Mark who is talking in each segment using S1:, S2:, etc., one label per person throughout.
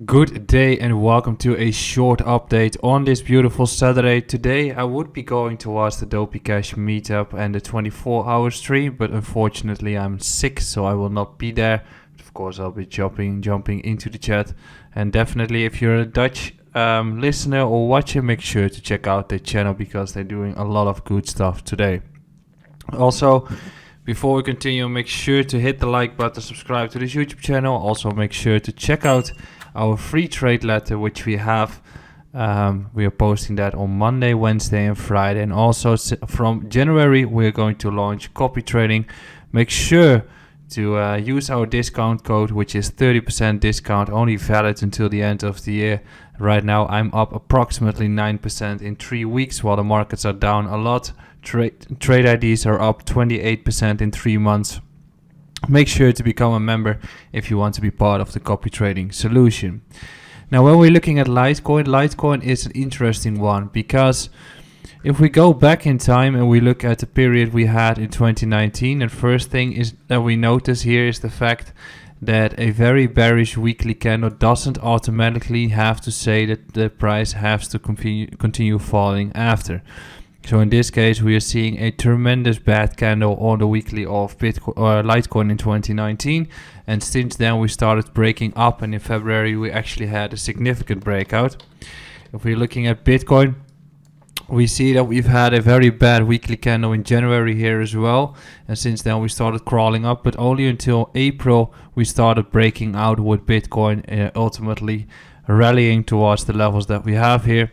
S1: Good day and welcome to a short update on this beautiful Saturday. Today I would be going towards the Dopey Cash meetup and the 24-hour stream, but unfortunately I'm sick, so I will not be there. Of course I'll be jumping into the chat, and definitely if you're a Dutch listener or watcher, make sure to check out their channel because they're doing a lot of good stuff today. Also, before we continue, make sure to hit the like button, subscribe to this YouTube channel. Also make sure to check out our free trade letter, which we have. We are posting that on Monday, Wednesday and Friday. And also from January, we're going to launch copy trading. Make sure to use our discount code, which is 30% discount, only valid until the end of the year. Right now, I'm up approximately 9% in 3 weeks, while the markets are down a lot. Trade IDs are up 28% in 3 months. Make sure to become a member if you want to be part of the copy trading solution. Now, when we're looking at Litecoin is an interesting one because if we go back in time and we look at the period we had in 2019, the first thing is that we notice here is the fact that a very bearish weekly candle doesn't automatically have to say that the price has to continue falling after. So in this case, we are seeing a tremendous bad candle on the weekly of Litecoin in 2019. And since then, we started breaking up. And in February, we actually had a significant breakout. If we're looking at Bitcoin, we see that we've had a very bad weekly candle in January here as well. And since then, we started crawling up. But only until April, we started breaking out with Bitcoin, ultimately rallying towards the levels that we have here.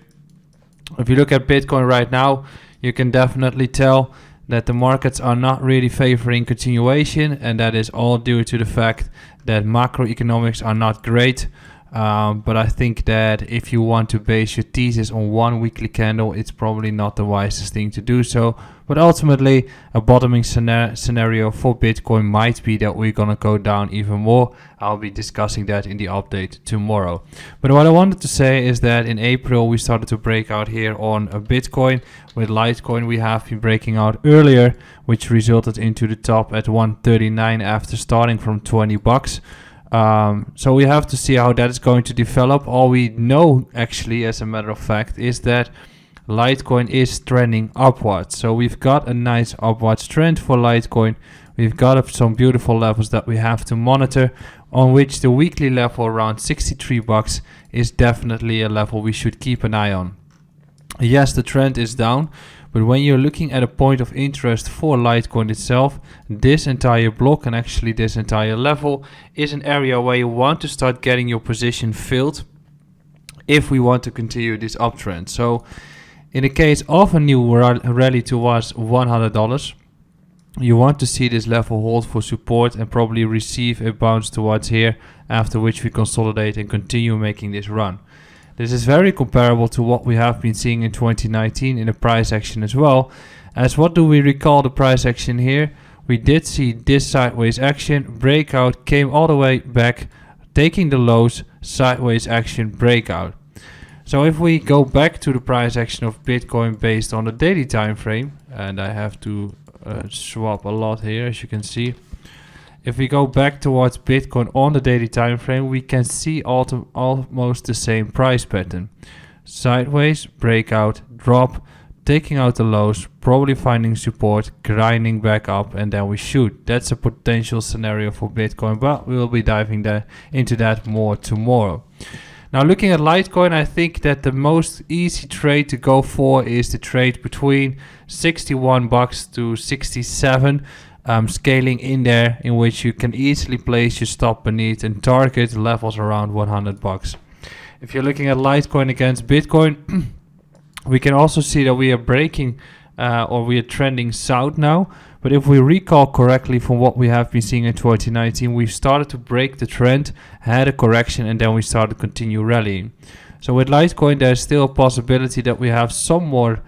S1: If you look at Bitcoin right now, you can definitely tell that the markets are not really favoring continuation, and that is all due to the fact that macroeconomics are not great. But I think that if you want to base your thesis on one weekly candle, it's probably not the wisest thing to do so. But ultimately, a bottoming scenario for Bitcoin might be that we're going to go down even more. I'll be discussing that in the update tomorrow. But what I wanted to say is that in April, we started to break out here on a Bitcoin. With Litecoin, we have been breaking out earlier, which resulted into the top at 139 after starting from 20 bucks. So we have to see how that is going to develop. All we know, actually, as a matter of fact, is that Litecoin is trending upwards. So we've got a nice upwards trend for Litecoin. We've got some beautiful levels that we have to monitor, on which the weekly level around 63 bucks is definitely a level we should keep an eye on. Yes, the trend is down, but when you're looking at a point of interest for Litecoin itself, this entire block and actually this entire level is an area where you want to start getting your position filled if we want to continue this uptrend. So in the case of a new rally towards $100, you want to see this level hold for support and probably receive a bounce towards here, after which we consolidate and continue making this run. This is very comparable to what we have been seeing in 2019 in the price action as well. As what do we recall the price action here? We did see this sideways action, breakout, came all the way back, taking the lows, sideways action, breakout. So if we go back to the price action of Bitcoin based on the daily time frame, and I have to swap a lot here, as you can see. If we go back towards Bitcoin on the daily time frame, we can see almost the same price pattern. Sideways, breakout, drop, taking out the lows, probably finding support, grinding back up, and then we shoot. That's a potential scenario for Bitcoin, but we will be diving into that more tomorrow. Now, looking at Litecoin, I think that the most easy trade to go for is the trade between 61 bucks to 67, scaling in there, in which you can easily place your stop beneath and target levels around 100 bucks. If you're looking at Litecoin against Bitcoin, we can also see that we are breaking or we are trending south now. But if we recall correctly from what we have been seeing in 2019, we started to break the trend, had a correction, and then we started to continue rallying. So with Litecoin, there's still a possibility that we have some more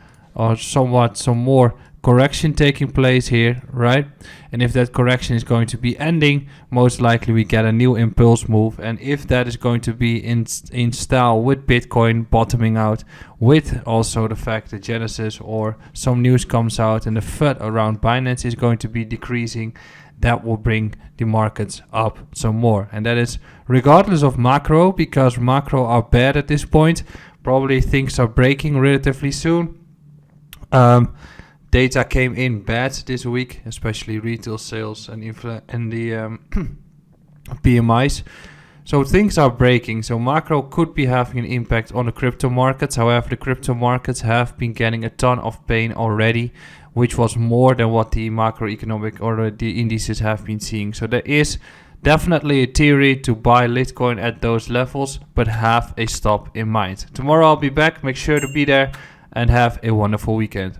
S1: correction taking place here, right? And if that correction is going to be ending, most likely we get a new impulse move. And if that is going to be in style with Bitcoin bottoming out, with also the fact that Genesis or some news comes out and the FUD around Binance is going to be decreasing, that will bring the markets up some more. And that is regardless of macro, because macro are bad at this point. Probably things are breaking relatively soon. Data came in bad this week, especially retail sales and the PMIs. So things are breaking. So macro could be having an impact on the crypto markets. However, the crypto markets have been getting a ton of pain already, which was more than what the macroeconomic or the indices have been seeing. So there is definitely a theory to buy Litecoin at those levels, but have a stop in mind. Tomorrow I'll be back. Make sure to be there and have a wonderful weekend.